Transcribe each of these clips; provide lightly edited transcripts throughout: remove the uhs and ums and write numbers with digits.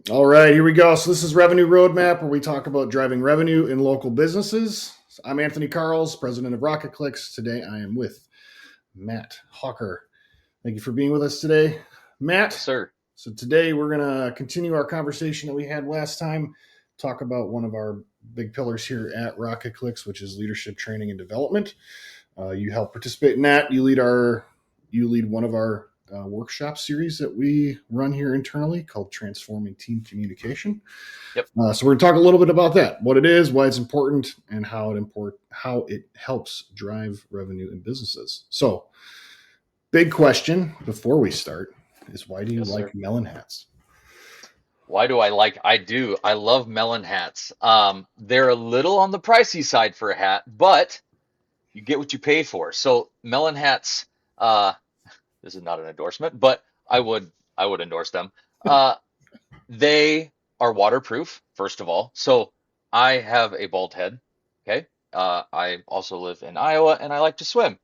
All right, here we go. So this is Revenue Roadmap, where we talk about driving revenue in local businesses. I'm Anthony Karls, president of Rocket Clicks. Today I am with Matt Hawker. Thank you for being with us today, Yes, Matt. sir. So today we're going to continue our conversation that we had last time, talk about one of our big pillars here at Rocket Clicks, which is leadership training and development. You help participate in that. You lead one of our workshop series that we run here internally called Transforming Team Communication. Yep. So we're going to talk a little bit about that, what it is, why it's important, and how it helps drive revenue in businesses. So, big question before we start is, why do you Yes, like sir. melon hats? Why do I like? I do. I love melon hats. They're a little on the pricey side for a hat, but you get what you pay for. So melon hats, uh, this is not an endorsement, but I would endorse them. Uh, they are waterproof, first of all. So I have a bald head. Okay. I also live in Iowa and I like to swim.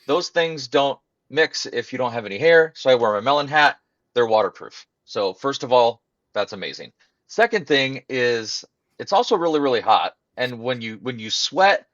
Those things don't mix if you don't have any hair. So I wear my melon hat. They're waterproof. So first of all, that's amazing. Second thing is it's also really, really hot. And when you sweat,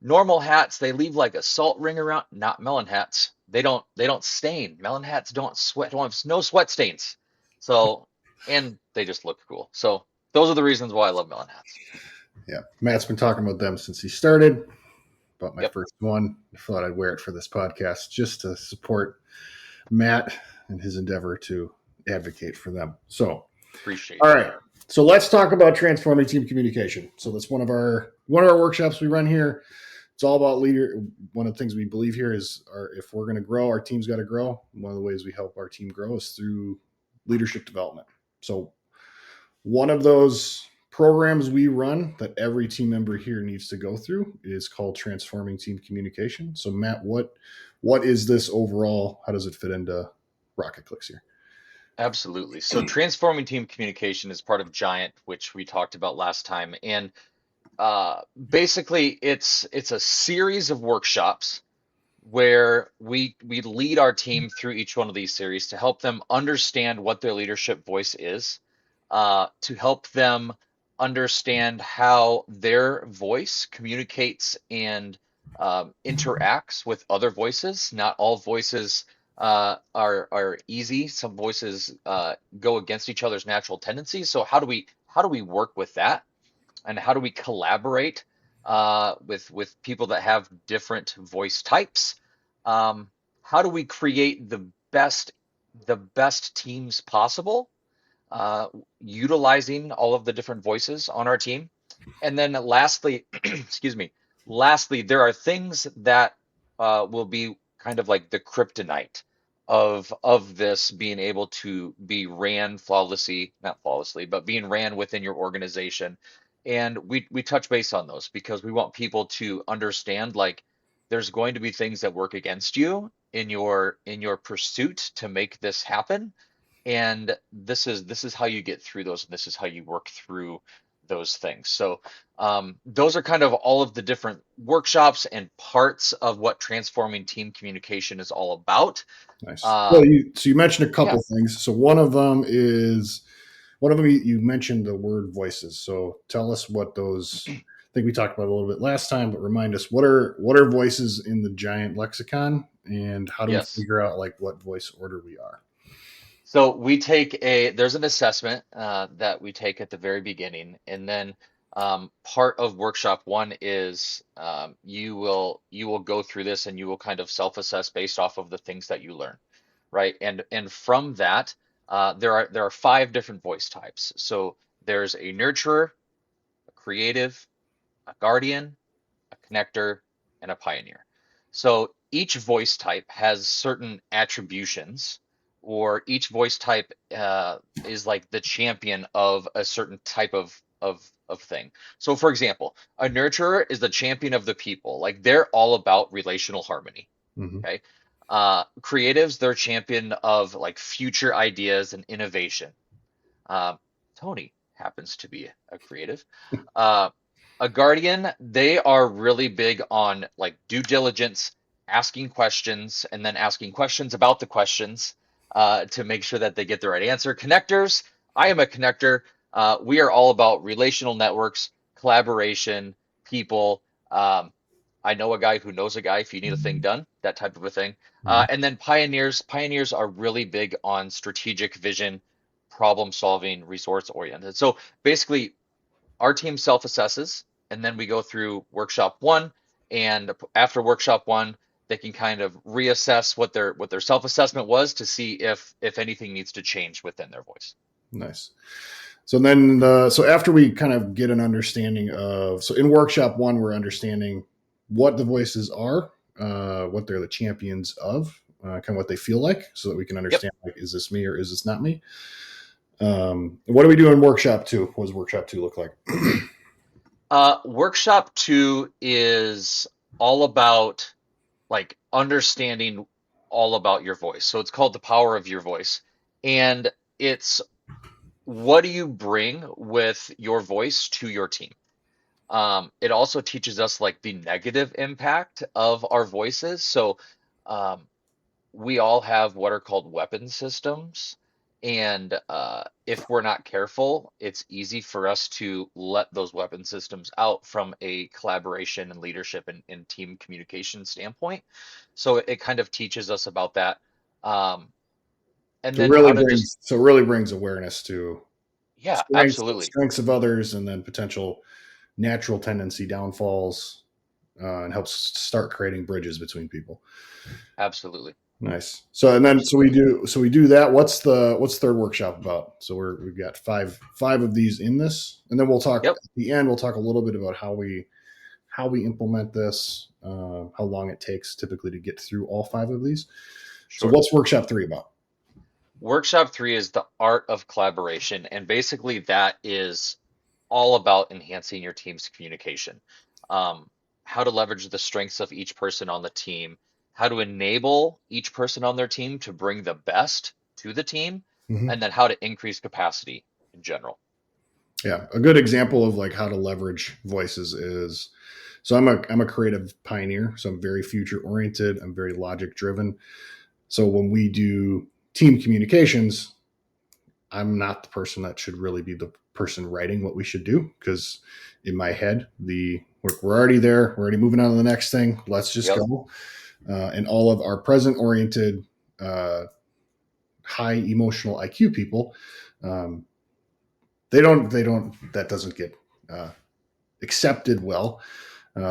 normal hats, they leave like a salt ring around, not melon hats. They don't stain. Melon hats don't sweat, don't have no sweat stains. So and they just look cool. So those are the reasons why I love melon hats. Yeah, Matt's been talking about them since he started. Bought my Yep. first one. I thought I'd wear it for this podcast just to support Matt and his endeavor to advocate for them. So, Appreciate all right. that. So let's talk about transforming team communication. So that's one of our workshops we run here. It's all about leader. One of the things we believe here is if we're going to grow, our team's got to grow. One of the ways we help our team grow is through leadership development. So one of those programs we run that every team member here needs to go through is called Transforming Team Communication. So Matt, what is this overall? How does it fit into Rocket Clicks here? Absolutely. So transforming team communication is part of Giant, which we talked about last time. And basically it's a series of workshops where we lead our team through each one of these series to help them understand what their leadership voice is, to help them understand how their voice communicates and interacts with other voices. Not all voices are easy. Some voices go against each other's natural tendencies. So how do we work with that? And how do we collaborate with people that have different voice types? Um, how do we create the best teams possible, uh, utilizing all of the different voices on our team? And then lastly, excuse me, lastly, there are things that will be kind of like the kryptonite of this being able to be ran flawlessly, not flawlessly, but being ran within your organization. And we touch base on those because we want people to understand like there's going to be things that work against you in your pursuit to make this happen. And this is how you get through those, and this is how you work through those things. So those are kind of all of the different workshops and parts of what transforming team communication is all about. Nice. Uh, So you mentioned a yeah, couple things. So one of them you mentioned the word voices. So tell us what those. I think we talked about it a little bit last time, but remind us what are voices in the giant lexicon, and how do we yes. figure out like what voice order we are? So there's an assessment that we take at the very beginning, and then part of workshop one is you will go through this and you will kind of self-assess based off of the things that you learn, right? And from that, there are five different voice types. So there's a nurturer, a creative, a guardian, a connector, and a pioneer. So each voice type has certain attributions, or each voice type is like the champion of a certain type of thing. So, for example, a nurturer is the champion of the people. Like they're all about relational harmony. Mm-hmm. Okay. Creatives, they're champion of like future ideas and innovation. Uh, Tony happens to be a creative. Uh, a guardian, they are really big on like due diligence, asking questions, and then asking questions about the questions to make sure that they get the right answer. Connectors I am a connector. We are all about relational networks, collaboration, people. Um, I know a guy who knows a guy if you need a thing done, that type of a thing. Mhm. And then pioneers. Pioneers are really big on strategic vision, problem solving, resource oriented. So basically, our team self-assesses, and then we go through workshop one. And after workshop one, they can kind of reassess what their self-assessment was to see if anything needs to change within their voice. Nice. So then, so after we kind of get an understanding of, so in workshop one, we're understanding what the voices are, what they're the champions of, kind of what they feel like, so that we can Yep. understand, like, is this me or is this not me? What do we do in workshop two? What does workshop two look like? Workshop two is all about like understanding all about your voice. So it's called the power of your voice. And it's what do you bring with your voice to your team? It also teaches us like the negative impact of our voices. So um, we all have what are called weapon systems. And if we're not careful, it's easy for us to let those weapon systems out from a collaboration and leadership and team communication standpoint. So it kind of teaches us about that. Um, and So it then really how to just, brings, so it really brings awareness to yeah, absolutely. strengths of others, and then potential natural tendency downfalls, and helps start creating bridges between people. Absolutely. Nice. So and then Absolutely. so we do that. What's third workshop about? So we've got five of these in this, and then we'll talk Yep. at the end. We'll talk a little bit about how we implement this, how long it takes typically to get through all five of these. So Sure. what's workshop three about? Workshop three is the art of collaboration. And basically, that is all about enhancing your team's communication. Um, how to leverage the strengths of each person on the team, how to enable each person on their team to bring the best to the team, Hmm. and then how to increase capacity in general. Yeah, a good example of like how to leverage voices is, so I'm a creative pioneer, so I'm very future oriented. I'm very logic driven. So when we do team communications, I'm not the person that should really be the person writing what we should do, because in my head, we're already there. We're already moving on to the next thing. Let's just Yep. go. And all of our present oriented, uh, high emotional IQ people, um, that doesn't get uh, accepted well,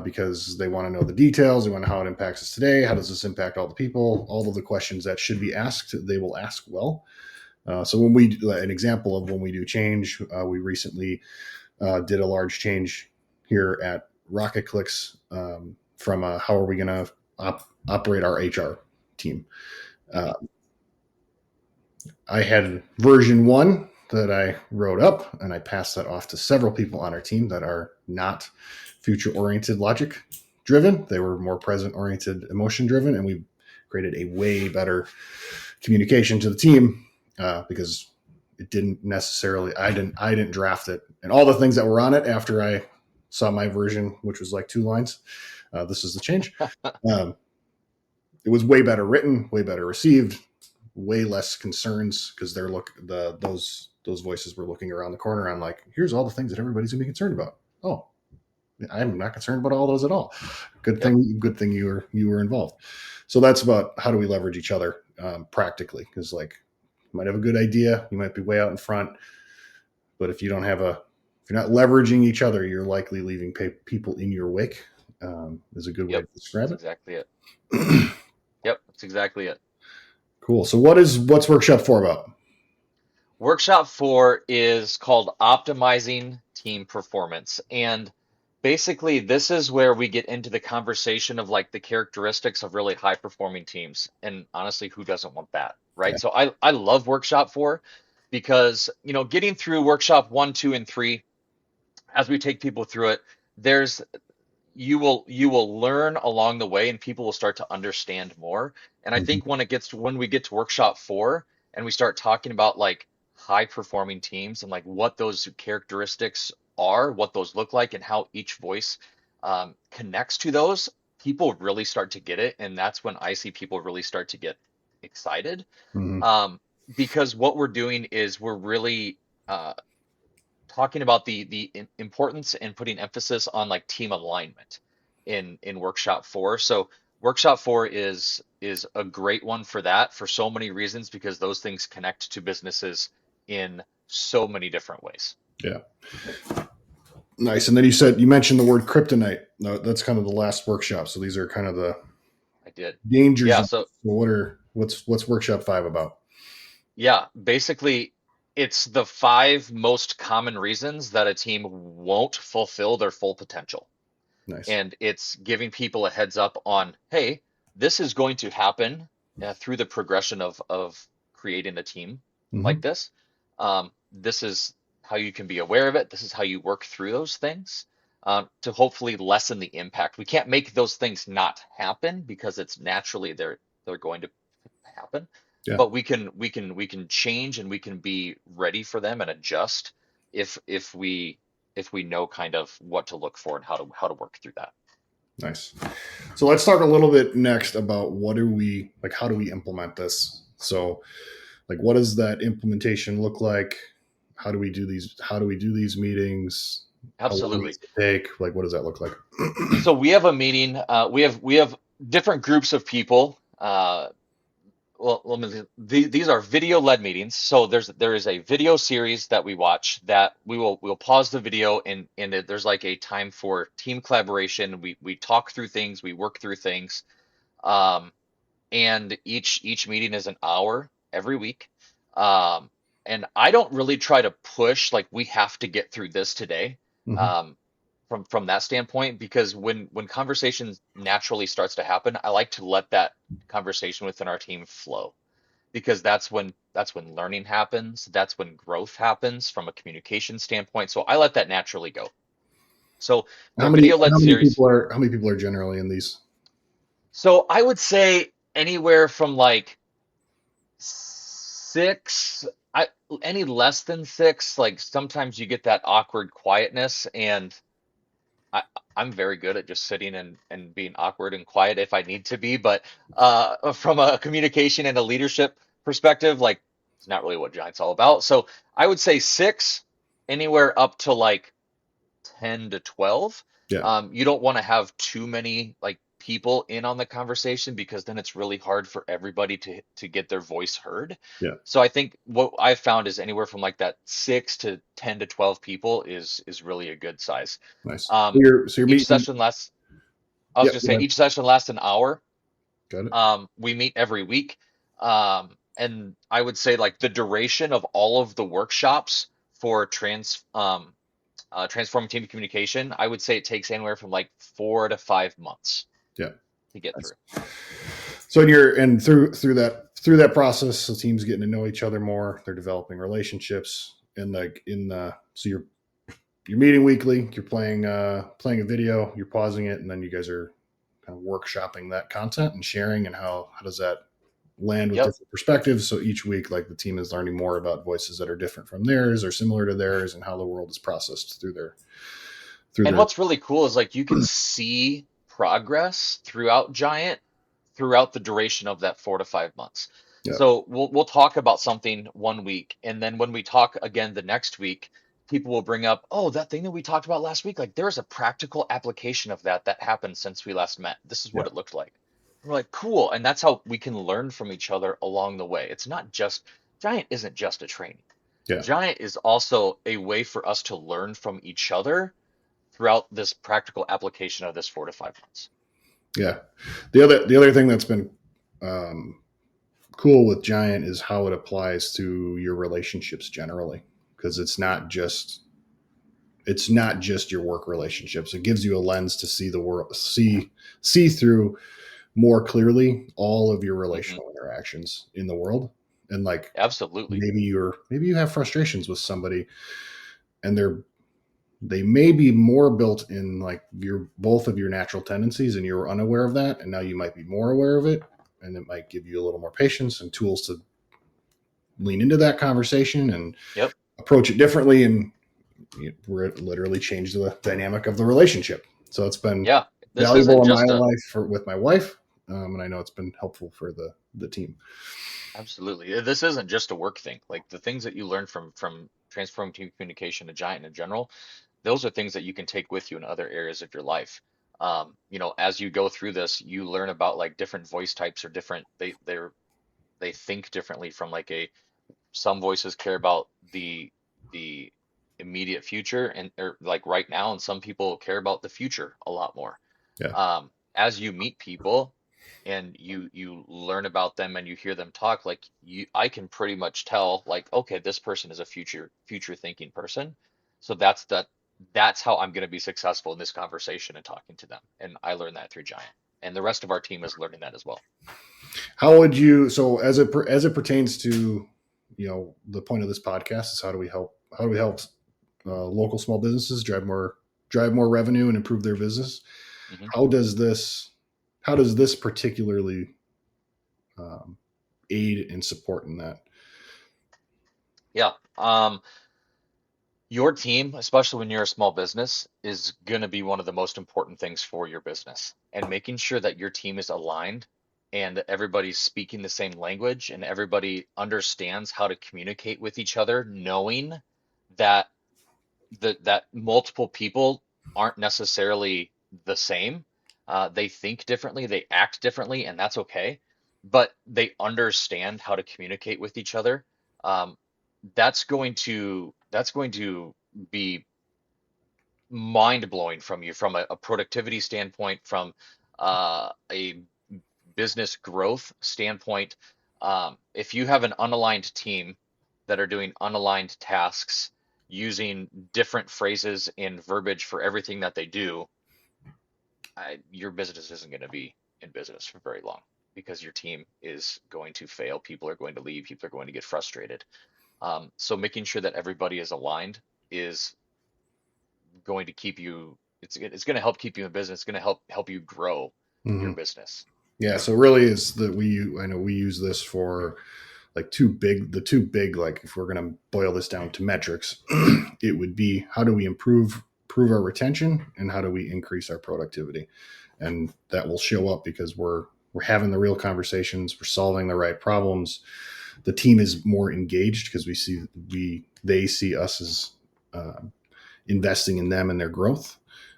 because they want to know the details. They want to know how it impacts us today. How does this impact all the people? All of the questions that should be asked, they will ask well. So when we an example of when we do change, we recently did a large change here at Rocket Clicks, from how are we going to operate our HR team. Uh, I had version one that I wrote up, and I passed that off to several people on our team that are not future oriented, logic driven. They were more present oriented, emotion driven, and we created a way better communication to the team, because it didn't necessarily, I didn't draft it, and all the things that were on it after I saw my version, which was like 2 lines. This is the change. Um, it was way better written, way better received, way less concerns, because those voices were looking around the corner. I'm like, here's all the things that everybody's gonna be concerned about. Oh, I'm not concerned about all those at all. Yep. Good thing you were involved. So that's about how do we leverage each other, practically, because like you might have a good idea, you might be way out in front, but if you're not leveraging each other, you're likely leaving people in your wake. Is a good way Yep. to describe That's it. exactly it. Yep. That's exactly it. Cool. So what's workshop four about? Workshop four is called Optimizing Team Performance. And basically, this is where we get into the conversation of like the characteristics of really high performing teams. And honestly, who doesn't want that, Yeah. right? So I love workshop four because, getting through workshop one, two, and three, as we take people through it, there's you will learn along the way and people will start to understand more. And I Mhm. think when we get to workshop four and we start talking about like high performing teams and like what those characteristics are, what those look like, and how each voice connects to those, people really start to get it. And that's when I see people really start to get excited, Mhm. um, because what we're doing is we're really uh, talking about the importance and putting emphasis on like team alignment in workshop 4. So workshop 4 is a great one for that for so many reasons because those things connect to businesses in so many different ways. Yeah. Nice. And then you mentioned the word kryptonite. No, that's kind of the last workshop. So these are kind of the I did. danger Yeah, zones. so So what's workshop 5 about? yeah, basically it's the 5 most common reasons that a team won't fulfill their full potential. Nice. And it's giving people a heads up on, hey, this is going to happen through the progression of creating a team like Hmm. this. This is how you can be aware of it. This is how you work through those things to hopefully lessen the impact. We can't make those things not happen because it's naturally they're going to happen, Yeah. but we can change and we can be ready for them and adjust if we know kind of what to look for and how to work through that. Nice. So let's talk a little bit next about how do we implement this? So like, what does that implementation look like? How do we do these meetings? How long Absolutely. does it take? Like, what does that look like? So we have a meeting. We have different groups of people. Well, these are video-led meetings. So there is a video series that we watch that we'll pause the video and there's like a time for team collaboration. We talk through things, we work through things. Um, and each meeting is an hour every week. Um, and I don't really try to push like we have to get through this today. Hmm. Um, from that standpoint, because when conversation naturally starts to happen, I like to let that conversation within our team flow because that's when learning happens, that's when growth happens from a communication standpoint. So I let that naturally go. So the video led series. How many people are generally in these? So I would say anywhere from like 6, any less than 6, like sometimes you get that awkward quietness, and I, I'm very good at just sitting and being awkward and quiet if I need to be, but from a communication and a leadership perspective, like it's not really what Giant's all about. So I would say 6, anywhere up to like 10 to 12. Yeah. You don't want to have too many like people in on the conversation because then it's really hard for everybody to get their voice heard. Yeah. So I think what I've found is anywhere from like that 6 to 10 to 12 people is really a good size. Nice. Um, You're each meeting. session lasts, I was Yep. gonna Go say ahead. each session lasts an hour. Got it. We meet every week. And I would say like the duration of all of the workshops for transforming team communication, I would say it takes anywhere from like 4 to 5 months Yeah. to get Nice. through. So through that process, the team's getting to know each other more. They're developing relationships, and like so you're meeting weekly. You're playing a video. You're pausing it, and then you guys are kind of workshopping that content and sharing. And how does that land with Yep. different perspectives? So each week, like the team is learning more about voices that are different from theirs or similar to theirs, and how the world is processed through And their. what's really cool is like you can see progress throughout Giant throughout the duration of that 4 to 5 months. Yeah. So we'll talk about something one week, and then when we talk again the next week, people will bring up, oh, that thing that we talked about last week, like there's a practical application of that happened since we last met. This is Yeah. what it looked like. And we're like, cool, and that's how we can learn from each other along the way. It's not just Giant isn't just a training. Yeah. Giant is also a way for us to learn from each other throughout this practical application of this 4 to 5 months. Yeah. The other thing that's been um, cool with Giant is how it applies to your relationships generally, because it's not just your work relationships. It gives you a lens to see the world, see through more clearly all of your Hmm. relational interactions in the world. And like Absolutely. maybe you have frustrations with somebody, and they may be more built in like your both of your natural tendencies, and you're unaware of that, and now you might be more aware of it, and it might give you a little more patience and tools to lean into that conversation and Yep. approach it differently, and where it literally changed the dynamic of the relationship. So it's been Yeah. This isn't valuable in my just a life with my wife, and I know it's been helpful for the team. Absolutely. This isn't just a work thing. Like the things that you learn from transforming team communication to Giant in general, those are things that you can take with you in other areas of your life. As you go through this, you learn about like different voice types or different they think differently from like a some voices care about the immediate future and or like right now, and some people care about the future a lot more. Yeah. As you meet people and you learn about them and you hear them talk, like I can pretty much tell like, okay, this person is a future thinking person. So that's how I'm going to be successful in this conversation and talking to them. And I learned that through Giant. And the rest of our team is learning that as well. How would you, so as it pertains to, the point of this podcast is how do we help local small businesses drive more revenue and improve their business? Hmm. How does this particularly aid and support in that? Yeah. Your team, especially when you're a small business, is going to be one of the most important things for your business. And making sure that your team is aligned and everybody's speaking the same language and everybody understands how to communicate with each other, knowing that that multiple people aren't necessarily the same. They think differently, they act differently, and that's okay. But they understand how to communicate with each other. Um, that's going to be mind blowing from you from a productivity standpoint, from a business growth standpoint. If you have an unaligned team that are doing unaligned tasks, using different phrases and verbiage for everything that they do, your business isn't going to be in business for very long because your team is going to fail. People are going to leave. People are going to get frustrated. So making sure that everybody is aligned is going to keep you. It's going to help keep you in business. It's going to help you grow your Hmm. business. Yeah. So really is that I know we use this for like the two big, like if we're going to boil this down to metrics, it would be how do we improve our retention and how do we increase our productivity? And that will show up because we're having the real conversations, we're solving the right problems. The team is more engaged because they see us as uh, investing in them and their growth.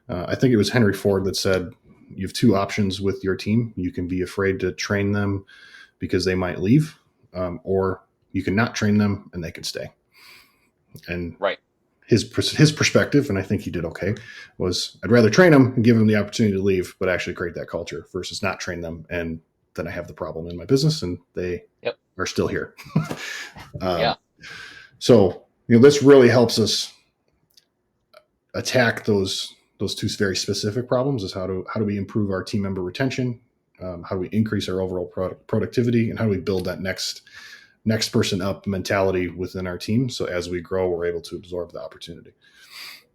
I think it was Henry Ford that said you have two options with your team. You can be afraid to train them because they might leave, or you can not train them and they can stay. And Right. his perspective, and I think he did okay, was I'd rather train them and give them the opportunity to leave, but actually create that culture versus not train them and then I have the problem in my business and they Yep. are still here. um, Yeah. so this really helps us attack those two very specific problems: is how do we improve our team member retention, how do we increase our overall productivity, and how do we build that next person up mentality within our team, so as we grow we're able to absorb the opportunity.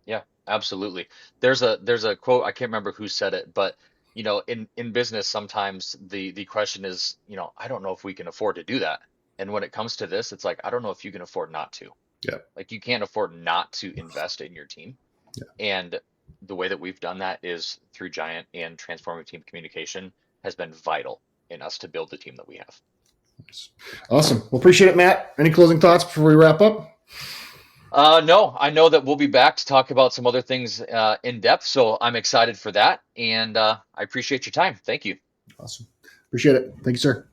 Yeah, absolutely. There's a quote, I can't remember who said it, but in business sometimes the question is, I don't know if we can afford to do that. And when it comes to this, it's like I don't know if you can afford not to. Yeah. Like you can't afford not to invest in your team. Yeah. And the way that we've done that is through Giant, and transforming team communication has been vital in us to build the team that we have. Nice. Awesome. Well, appreciate it, Matt. Any closing thoughts before we wrap up? No, I know that we'll be back to talk about some other things in depth, so I'm excited for that, and I appreciate your time. Thank you. Awesome. Appreciate it. Thank you, sir.